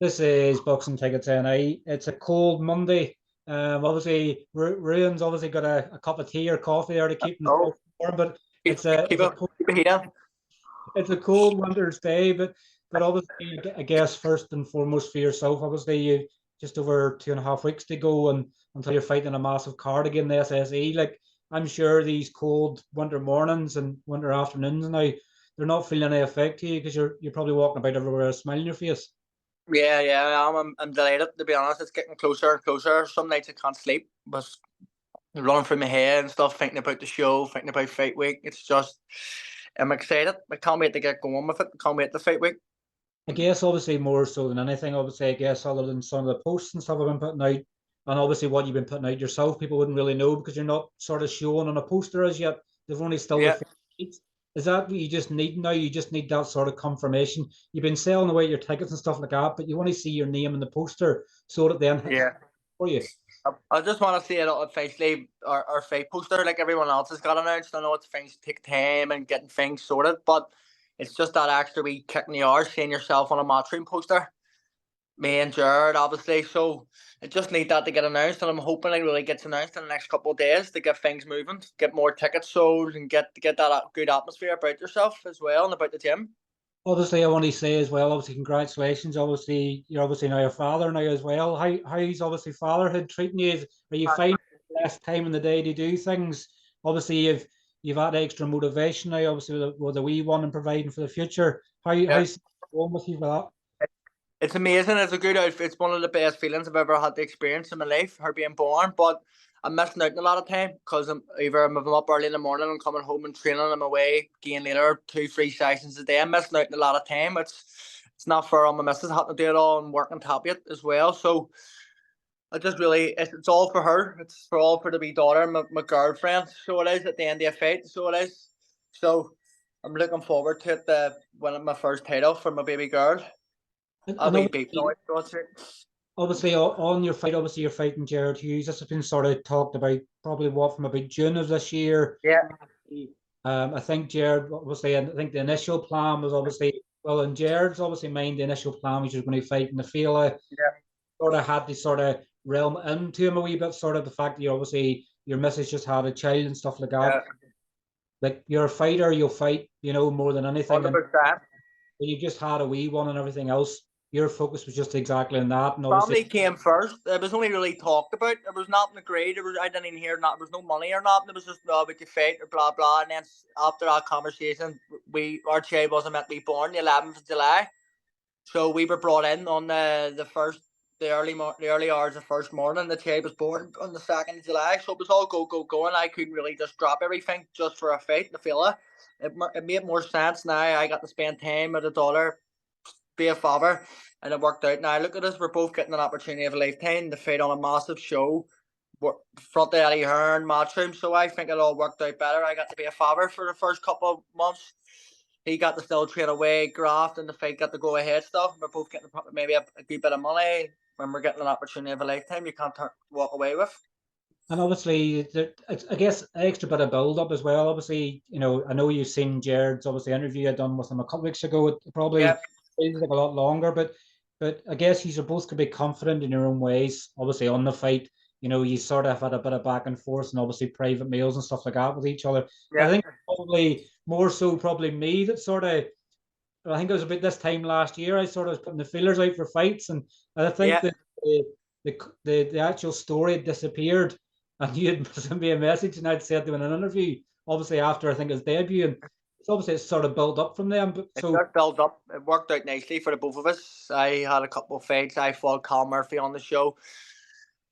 This is Boxing Tickets NI. It's a cold Monday. Obviously, Ruan's obviously got a cup of tea or coffee there to keep himself Oh, warm, but keep it's a keep it's a it cold, keep it heated. it's a cold winter's day. But obviously, I guess first and foremost for yourself, obviously you just over 2.5 weeks to go, and until you're fighting a massive card again, the SSE. Like I'm sure these cold winter mornings and winter afternoons now, they're not feeling any effect to you because you're probably walking about everywhere, a smile on your face. Yeah. I'm delighted, to be honest. It's getting closer and closer. Some nights I can't sleep, but running through my head and stuff, thinking about the show, thinking about fight week. It's just, I'm excited. I can't wait to get going with it. I can't wait to fight week. I guess obviously more so than anything, obviously, I guess other than some of the posts and stuff I've been putting out, and obviously what you've been putting out yourself, people wouldn't really know because you're not sort of showing on a poster as yet. They've only still the Yeah. feeds. Is that what you just need now? You just need that sort of confirmation. You've been selling away your tickets and stuff like that, but you want to see your name in the poster so that then hits Yeah. for you. I just want to see it officially, our fight poster, like everyone else has got announced. I know it's things take time and getting things sorted, but it's just that extra wee kick in the arse seeing yourself on a Matchroom poster. Me and Gerard, obviously. So I just need that to get announced, and I'm hoping it really gets announced in the next couple of days to get things moving, get more tickets sold, and get that good atmosphere about yourself as well and about the gym. Obviously, I want to say as well, obviously, congratulations. Obviously, you're obviously now a father now as well. How's obviously fatherhood treating you? Are you finding less time in the day to do things? Obviously, you've had extra motivation now, obviously with the wee one and providing for the future. Yeah. How's it going with you with that? It's amazing. It's a good outfit. It's one of the best feelings I've ever had to experience in my life, her being born. But I'm missing out a lot of time because I'm up early in the morning and coming home and training. I'm away again later, 2-3 sessions a day. I'm missing out a lot of time. It's not fair on my missus having to do it all and working top it as well. So I just really, it's all for her. It's for all for the wee daughter, my girlfriend. So it is at the end of the fight. So it is. So I'm looking forward to it. Winning my first title for my baby girl. I'll And be beating obviously, it. What's it? on your fight, obviously you're fighting Gerard Hughes. This has been sort of talked about probably what from about June of this year. Yeah, I think Gerard obviously, I think the initial plan was obviously well, in Gerard's obviously mind, the initial plan was he was going to fight in the Fela. yeah, Sort of had this sort of realm into him a wee bit, sort of the fact that you obviously your missus just had a child and stuff like that. yeah. Like you're a fighter, you'll fight, more than anything. And 100%. when you just had a wee one and everything else, your focus was just exactly on that. And obviously, Family came first. It was only really talked about. There was nothing agreed. I didn't even hear not. There was no money or nothing. It was just about the fight or blah blah. And then after that conversation, our child wasn't meant to be born the 11th of July. So we were brought in on the early hours of first morning. The child was born on the 2nd of July. So it was all go, and I couldn't really just drop everything just for a fight. The fella, it made more sense now. I got to spend time with a daughter, be a father, and it worked out. Now look at us, we're both getting an opportunity of a lifetime to fight on a massive show. Front of Eddie Hearn, Matchroom, so I think it all worked out better. I got to be a father for the first couple of months. He got to still train away, graft, and the fight got to go ahead stuff. We're both getting maybe a good bit of money. When we're getting an opportunity of a lifetime, you can't walk away with. and obviously, it's, I guess extra bit of build up as well. Obviously, I know you've seen Jared's obviously interview I done with him a couple of weeks ago. It Yeah, probably feels like a lot longer, but I guess you both could be confident in your own ways. Obviously, on the fight, you sort of had a bit of back and forth and obviously private meals and stuff like that with each other. But I yeah, think probably more so probably me that sort of I think it was about this time last year I sort of was putting the feelers out for fights, and I think yeah. that the actual story had disappeared, and you had sent me a message, and I'd said to him in an interview, obviously after I think his debut, and it's sort of built up from them. But It so just built up. It worked out nicely for the both of us. I had a couple of fights. I fought Colm Murphy on the show.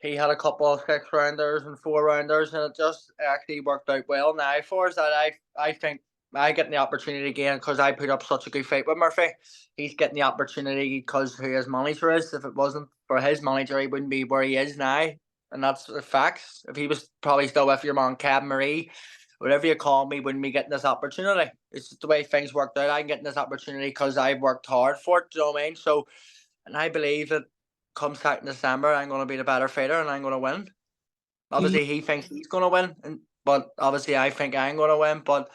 He had a couple of 6 rounders and 4 rounders, and it just actually worked out well now for us. That I think I get the opportunity again because I put up such a good fight with Murphy. He's getting the opportunity because who his manager is. If it wasn't for his manager, he wouldn't be where he is now, and that's the facts. If he was probably still with your man Cab Marie, whatever you call me, wouldn't be getting this opportunity. It's just the way things worked out. I'm getting this opportunity because I've worked hard for it. Do you know what I mean? So, and I believe that come 2nd December, I'm going to be the better fighter and I'm going to win. he Obviously, he thinks he's going to win, but obviously, I think I'm going to win. But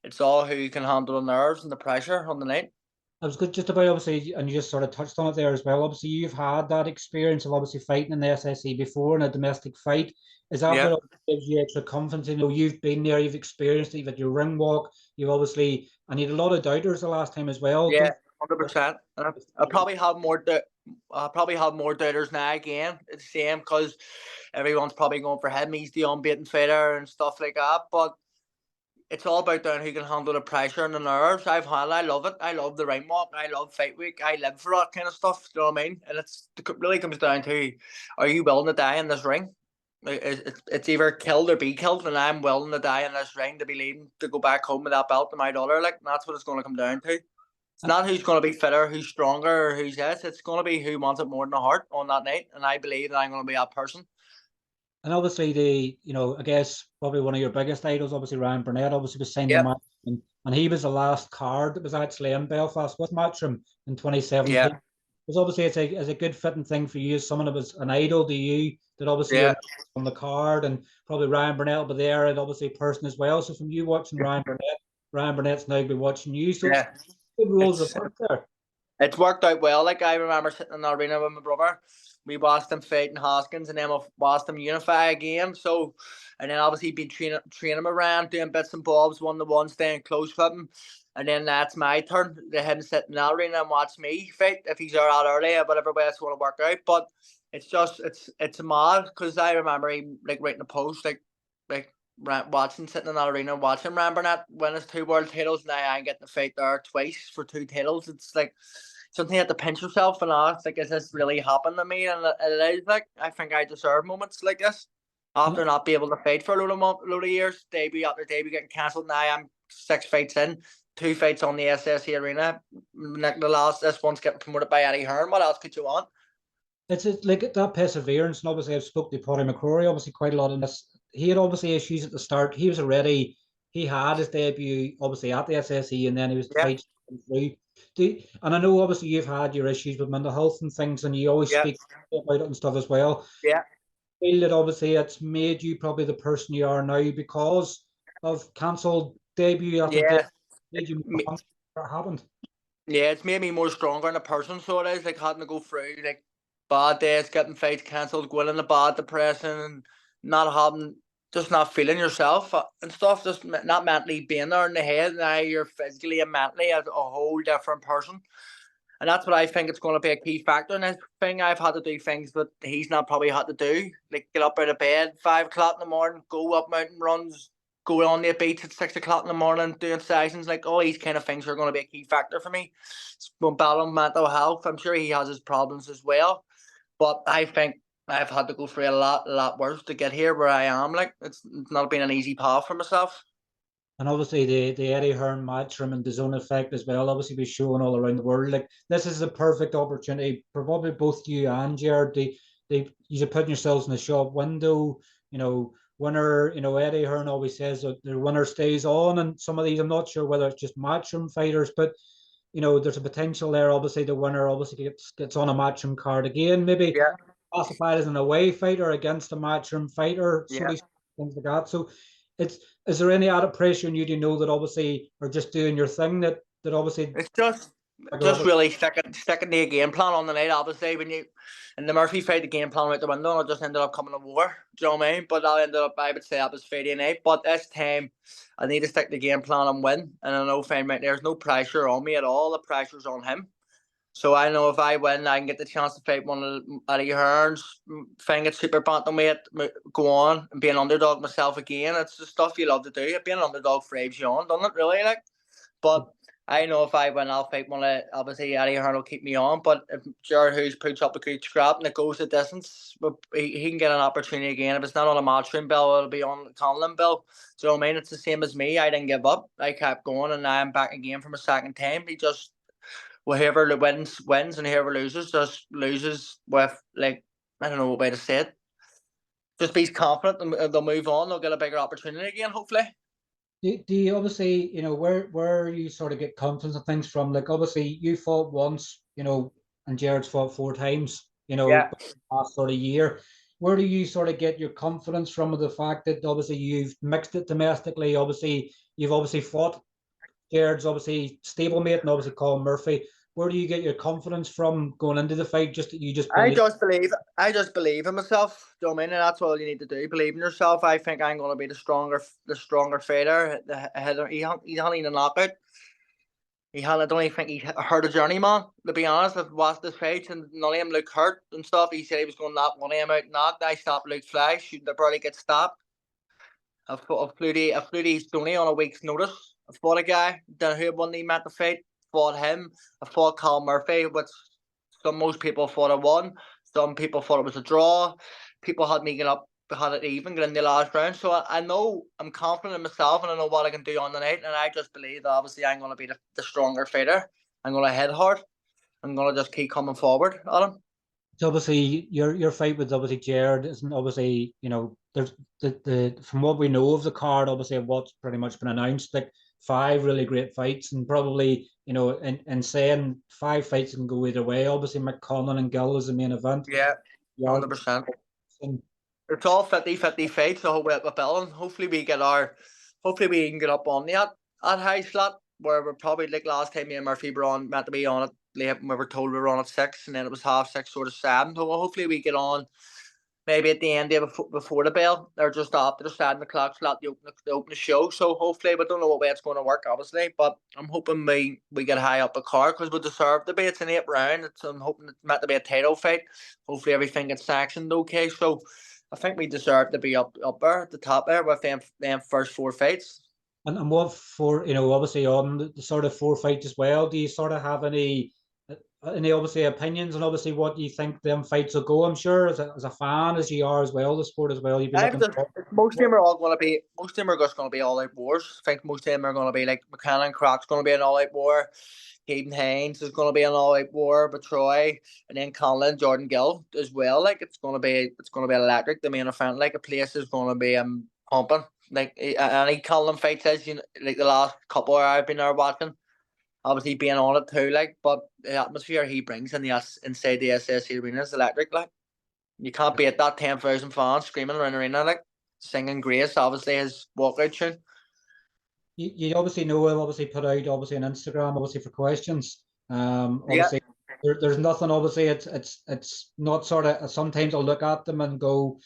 it's all who can handle the nerves and the pressure on the night. I was good just about obviously, and you just sort of touched on it there as well. Obviously, you've had that experience of obviously fighting in the SSE before in a domestic fight. Is that Yeah, what gives you extra confidence? You know, you've been there, you've experienced it, you've had your ring walk, you've obviously, and you had a lot of doubters the last time as well. yeah, Don't 100%. I probably have more. I probably have more doubters now again. It's the same because everyone's probably going for him. He's the unbeaten fighter and stuff like that. But it's all about down who can handle the pressure and the nerves. I love it. I love the ring walk. I love fight week. I live for that kind of stuff. You know what I mean? And it really comes down to, are you willing to die in this ring? It's either killed or be killed, and I'm willing to die in this ring to be leading to go back home with that belt to my daughter. Like that's what it's going to come down to. It's not who's going to be fitter, who's stronger, or who's this. It's going to be who wants it more than the heart on that night. And I believe that I'm going to be that person. And obviously I guess probably one of your biggest idols, obviously Ryan Burnett, obviously was signed to Yep. match, and he was the last card that was actually in Belfast with Matchroom in 2017. Yeah. Because obviously it's a good fitting thing for you as someone that was an idol to you, that obviously Yeah. you're on the card, and probably Ryan Burnett will be there, and obviously a person as well. So from you watching Ryan Burnett's now be watching you. So it's Yeah. good rules of It's work there. It's worked out well. Like I remember sitting in the arena with my brother. We watched them fight in Hoskins, and then we watched them unify again. So, and then obviously been training him around, doing bits and bobs, 1-to-1, staying close with him. And then that's my turn to him sit in the arena and watch me fight if he's there out early, but everybody else want to work out. But it's mad because I remember him like writing a post like watching sitting in that arena watching Bernett win his 2 world titles. Now I'm getting to fight there twice for 2 titles. It's like something you have to pinch yourself and ask, like, is this really happened to me? And it is like, I think I deserve moments like this And after not being able to fight for a load of years, debut after debut getting cancelled. Now I'm 6 fights in, 2 fights on the SSE arena. Like this one's getting promoted by Eddie Hearn. What else could you want? it's like that perseverance, and obviously I've spoke to Padraig McCrory obviously quite a lot in this. He had obviously issues at the start. He had his debut obviously at the SSE, and then he was Yeah, fights through. And I know obviously you've had your issues with mental health and things, and you always yeah, speak about it and stuff as well. yeah, I feel that obviously it's made you probably the person you are now because of cancelled debut after debut. yeah. Made you more Me- hungry. That happened. Yeah, it's made me more stronger in a person, so it is like having to go through like bad days, getting fights cancelled, going in a bad depression, and not having, just not feeling yourself and stuff, just not mentally being there in the head. Now you're physically and mentally a whole different person, and that's what I think it's going to be a key factor in this thing. I've had to do things that he's not probably had to do, like get up out of bed 5 o'clock in the morning, go up mountain runs, go on the beach at 6 o'clock in the morning, doing sessions. Like all these kind of things are going to be a key factor for me. When battling mental health, I'm sure he has his problems as well, but I think I've had to go through a lot worse to get here where I am. Like it's not been an easy path for myself. And obviously the Eddie Hearn Matchroom and DAZN effect as well, obviously be shown all around the world. Like this is a perfect opportunity for probably both you and Gerard. You're putting yourselves in the shop window, winner, Eddie Hearn always says that the winner stays on, and some of these I'm not sure whether it's just matchroom fighters, but there's a potential there. Obviously the winner obviously gets on a matchroom card again, maybe Yeah, classified as an away fighter against a matchroom fighter, so yeah. these things like that. So it's is there any added pressure on you to know that obviously are just doing your thing that obviously It's just really sticking the game plan on the night. Obviously, when you in the Murphy fight, the game plan went out the window, and I just ended up coming over. Do you know what I mean? But I would say that was Friday night. But this time, I need to stick the game plan and win. And I know fine right there's no pressure on me at all. The pressure's on him. So I know if I win, I can get the chance to fight one of Eddie Hearn's, find it super bantamweight, go on and be an underdog myself again. It's the stuff you love to do. Being an underdog frames you on, doesn't it? Really, like. But I know if I win, I'll fight one of, obviously Eddie Hearn will keep me on. But if Gerard Hughes puts up a good scrap and it goes the distance, he can get an opportunity again. If it's not on a Matchroom bill, it'll be on the Conlan bill. Do you know what I mean? It's the same as me. I didn't give up. I kept going, and now I'm back again from a second time. He just, well, whoever wins, and whoever loses just loses with, like, I don't know what way to say it. Just be confident and they'll move on. They'll get a bigger opportunity again, hopefully. do you obviously where you sort of get confidence and things from? Like obviously you fought once, and Jared's fought 4 times, Yeah. last sort of year. Where do you sort of get your confidence from, with the fact that obviously you've mixed it domestically? Obviously you've obviously fought Gerard's obviously stablemate and obviously Colm Murphy. Where do you get your confidence from going into the fight? Just that you just I believe. just believe in myself. Do you know what I mean? And that's all you need to do. Believe in yourself. I think I'm going to be the stronger fighter. He hadn't even knockout. I don't even think he hurt a journeyman. To be honest, I've watched this fight and none of him looked hurt and stuff. He said he was going to knock one of them out. Knocked. I stopped Luke Flash. Shooting the barely get stopped. I flew to Stoney on a week's notice. I fought a guy. Then who won the meant to fight? Fought him. I fought Colm Murphy, which most people thought I won. Some people thought it was a draw. People had me had it even, get in the last round. So I know I'm confident in myself and I know what I can do on the night. And I just believe that obviously I'm going to be the stronger fighter. I'm going to head hard. I'm going to just keep coming forward at him. So obviously your fight with obviously Gerard isn't obviously, you know, there's the from what we know of the card, obviously what's pretty much been announced, like 5 really great fights, and probably, you know, in saying 5 fights can go either way. Obviously McConlan and Gill is the main event. Yeah, 100%. It's all 50-50 fights, so we're building. Hopefully we can get up on that at high slot, where we're probably like last time me and Murphy were meant to be on it late, we were told we were on at 6 and then it was 6:30, sort of 7. So hopefully we get on maybe at the end there before the bell or just after the 7 o'clock slot to open the show. So hopefully we don't know what way it's going to work obviously, but I'm hoping we get high up the card because we deserve to be. It's an 8th round. I'm hoping it's meant to be a title fight. Hopefully everything gets sanctioned okay. So I think we deserve to be up there at the top there with them first 4 fights. And what for, you know, obviously on the sort of 4 fights as well, do you sort of have any obviously opinions on obviously what you think them fights will go? I'm sure as a fan as you are as well, the sport as well, you'd be looking most of them are just going to be all out wars. I think most of them are going to be like McKenna and Croc's going to be an all out war. Hayden Haynes is going to be an all out war, Padraig, and then Conlan, Jordan Gill as well. Like it's going to be electric. The main event, like a place is going to be pumping. Like any Conlan fight says, you know, like the last couple I've been there watching. Obviously being on it too, like, but the atmosphere he brings inside the SSC arena is electric. Like, you can't beat that 10,000 fans screaming around the arena, like singing Grace. Obviously his walkout tune. You obviously know I've obviously put out obviously on Instagram obviously for questions. Obviously there's nothing. Obviously it's not sort of. Sometimes I'll look at them and go,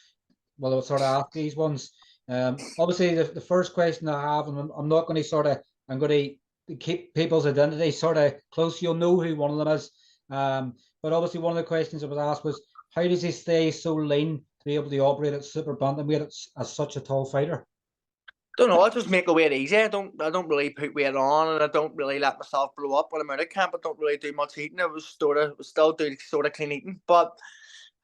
well, I'll sort of ask these ones. Obviously the first question I have, and I'm not going to sort of. I'm going to keep people's identity sort of close. You'll know who one of them is. But obviously one of the questions I was asked was, how does he stay so lean to be able to operate at super bantamweight as such a tall fighter? Don't know. I just make the weight easy. I don't really put weight on, and I don't really let myself blow up when I'm out of camp. I don't really do much eating. I was still do sort of clean eating, but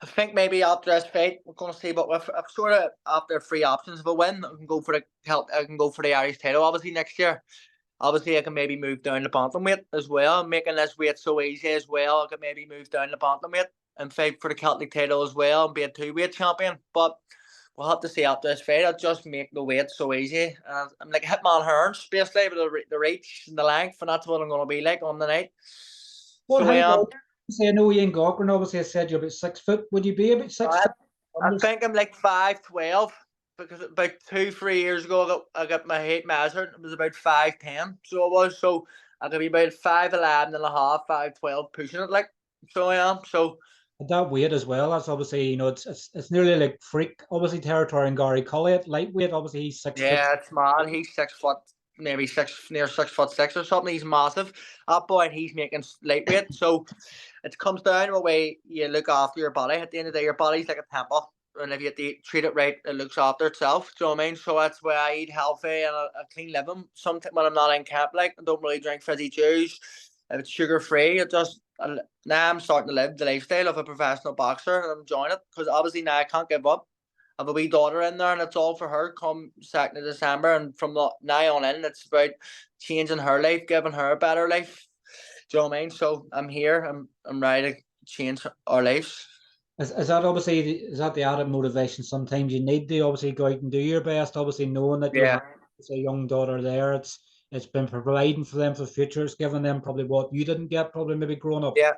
I think maybe after this fight we're going to see. But I've sort of after 3 options. If I win, I can go for the Irish title. Obviously next year. Obviously, I can maybe move down to bantamweight as well. Making this weight so easy as well, I could maybe move down to bantamweight and fight for the Celtic title as well and be a 2-weight champion. But we'll have to see after this fight. I'll just make the weight so easy. I'm like Hitman Hearn, basically, with the reach and the length, and that's what I'm going to be like on the night. Well, so I know Ian Gaughran obviously I said you're about 6 foot. Would you be about 6 foot? I think I'm like 5'12". Because about 2-3 years ago, I got my height measured. It was about 5'10", so it was. So I could be about 5'11 and a half, 5'12", pushing it like. So I am. So at that weight as well. That's obviously, you know, it's nearly like freak obviously territory in Gary Cully. Lightweight, obviously he's 6 foot. Yeah, it's mad. He's 6 foot, maybe near 6'6" or something. He's massive. That boy, and he's making lightweight. So it comes down to the way you look after your body. At the end of the day, your body's like a temple. And if you treat it right, it looks after itself. Do you know what I mean? So that's why I eat healthy and a clean living. Sometimes when I'm not in camp, like I don't really drink fizzy juice. If it's sugar free, now I'm starting to live the lifestyle of a professional boxer, and I'm enjoying it because obviously now I can't give up. I have a wee daughter in there, and it's all for her. Come 2nd of December, and from now on in, it's about changing her life, giving her a better life. Do you know what I mean? So I'm here. I'm ready to change our lives. Is that obviously the added motivation? Sometimes you need to obviously go out and do your best. Obviously, knowing that you have a young daughter there, it's been providing for them for the future. It's given them probably what you didn't get, probably maybe growing up. Yeah,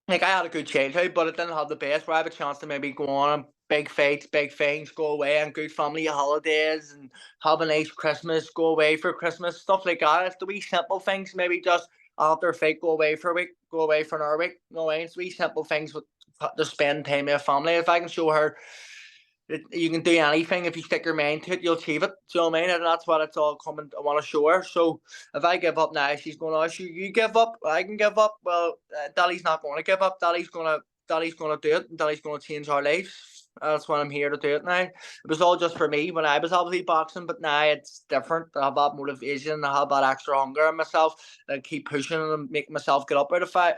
like I had a good childhood, but I didn't have the best. Where I have a chance to maybe go on and big fights, big things, go away on good family holidays and have a nice Christmas, go away for Christmas, stuff like that. It's the wee simple things, maybe just after a fight, go away for a week, go away for another week. No way, it's wee simple things with to spend time with your family. If I can show her that you can do anything, if you stick your mind to it, you'll achieve it. Do you know what I mean? And that's what it's all coming. I want to show her. So if I give up now, she's going, "Oh, you give up. I can give up." Well, Daddy's not going to give up. Daddy's gonna do it, and Daddy's going to change our lives. That's why I'm here to do it now. It was all just for me when I was obviously boxing, but now it's different. I have that motivation. I have that extra hunger in myself. I keep pushing and make myself get up out of 5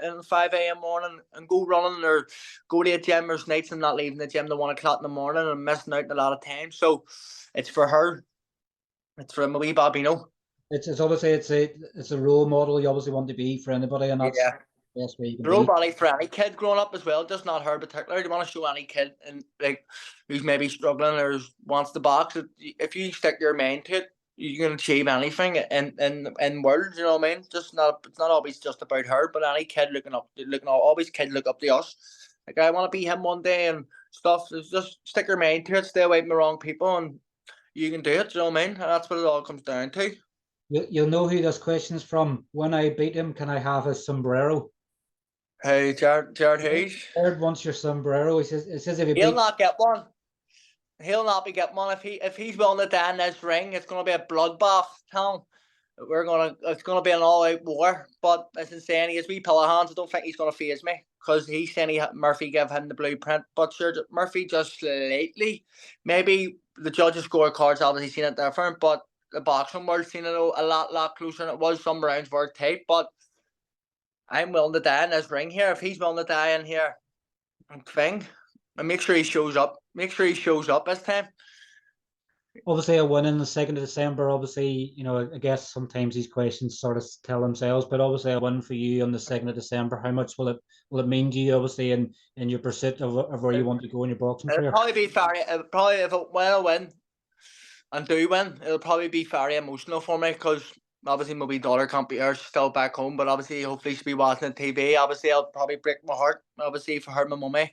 a.m. morning and go running or go to the gym. There's nights I'm not leaving the gym to 1 o'clock in the morning and missing out a lot of time. So it's for her. It's for my wee Babino. It's obviously it's a role model you obviously want to be for anybody, and that's the best way you can Role be. model for any kid growing up as well, just not her particular. You want to show any kid and like who's maybe struggling or wants to box. If you stick your mind to it, you can achieve anything in world. You know what I mean? It's not always just about her, but any kid always kids look up to us. Like I want to be him one day and stuff. It's just stick your mind to it, stay away from the wrong people, and you can do it. You know what I mean? And that's what it all comes down to. You'll know who this question's from. When I beat him, can I have his sombrero? Hey, Gerard Hughes. Gerard wants your sombrero. He says if you He'll beat, not get one. He'll not be getting one if he's willing to die in this ring. It's going to be a bloodbath. Tell him it's going to be an all-out war. But as I'm saying, he has wee pillow hands. I don't think he's going to phase me because he's saying Murphy gave him the blueprint. But sure, Murphy just slightly. Maybe the judges' scorecards obviously seen it different, but the boxing world seen it a lot closer than it was. Some rounds were tight, but I'm willing to die in this ring here. If he's willing to die in here, thing, and make sure he shows up. Make sure he shows up this time. obviously a win in the 2nd of December. Obviously, I guess sometimes these questions sort of tell themselves, but obviously a win for you on the 2nd of December. How much will it mean to you, obviously, in your pursuit of where you want to go in your boxing career? It'll probably be very. Probably if I win and do win, it'll probably be very emotional for me because obviously my wee daughter can't be here. She's still back home, but obviously hopefully she'll be watching the TV. Obviously I'll probably break my heart. Obviously for her, my mummy.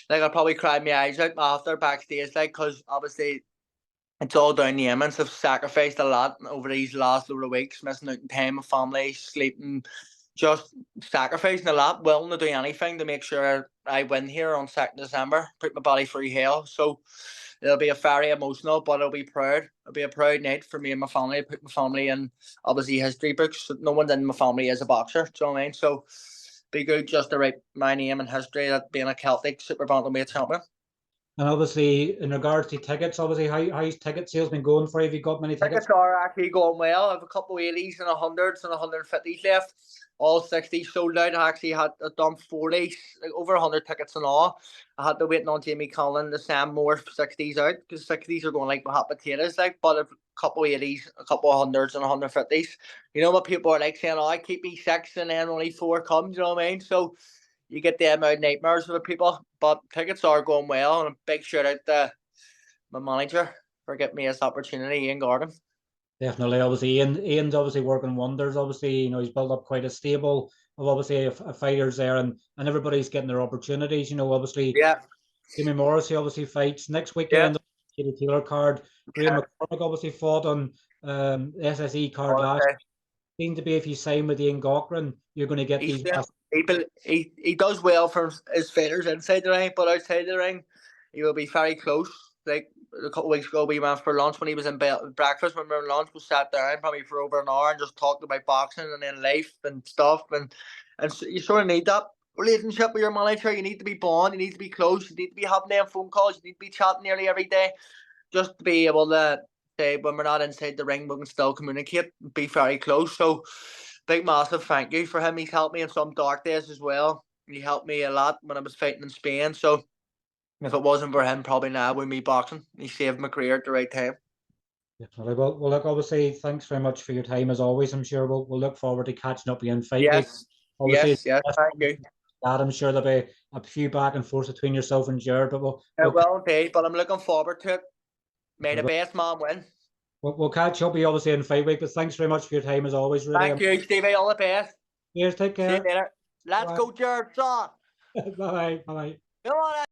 Like I'll probably cry my eyes out after backstage, like because obviously it's all down the Emmons. I've sacrificed a lot over these last little weeks, missing out in time with family, sleeping, just sacrificing a lot, willing to do anything to make sure I win here on 2nd December, put my body through hell. So it'll be a very emotional, but it'll be proud. It'll be a proud night for me and my family. Put my family in obviously history books. No one in my family is a boxer. Do you know what I mean? So be good just to write my name in history that being a Celtic super bantamweight champion. And obviously, in regards to tickets, obviously, how's ticket sales been going for you? Have you got many tickets? Tickets are actually going well. I have a couple of 80s and 100s and 150s left. All 60s sold out. I actually had done 40s, like over 100 tickets and all. I had to wait on Jamie Conlan to send more 60s out because 60s are going like hot potatoes. But a couple of 80s, a couple of 100s and 150s. You know what people are like saying, "Oh, I keep me 6 and then only 4 comes." You know what I mean? So you get them out nightmares with people. But tickets are going well, and a big shout out to my manager for getting me this opportunity, Ian Gaughran. Definitely, obviously, Ian's obviously working wonders. Obviously, he's built up quite a stable of obviously a fighters there, and everybody's getting their opportunities. Obviously, Jimmy Morrissey obviously fights next weekend. The Taylor card. Graham McCrory obviously fought on SSE card last. Seemed to be if you sign with Ian Gaughran, you're going to get these. He does well for his fighters inside the ring, but outside the ring, he will be very close. Like a couple of weeks ago, we went for lunch when he was in breakfast. When we were in lunch, we sat down probably for over an hour and just talked about boxing and then life and stuff. And so you sort of need that relationship with your manager. You need to be bond. You need to be close. You need to be having them phone calls. You need to be chatting nearly every day, just to be able to say when we're not inside the ring, we can still communicate, be very close. So big massive thank you for him. He's helped me in some dark days as well. He helped me a lot when I was fighting in Spain. So if it wasn't for him, probably now with me boxing. He saved my career at the right time. Definitely. Well, look, obviously, thanks very much for your time as always. I'm sure we'll look forward to catching up again fight week. Obviously, yes, thank you. I'm sure there'll be a few back and forth between yourself and Gerard, but we'll indeed, but I'm looking forward to it. May the best man win. We'll catch up with you obviously in fight week, but thanks very much for your time as always. Really. Thank you, Stevie. All the best. Cheers, take care. See you later. Let's go, Gerard. Bye. Bye. Come on.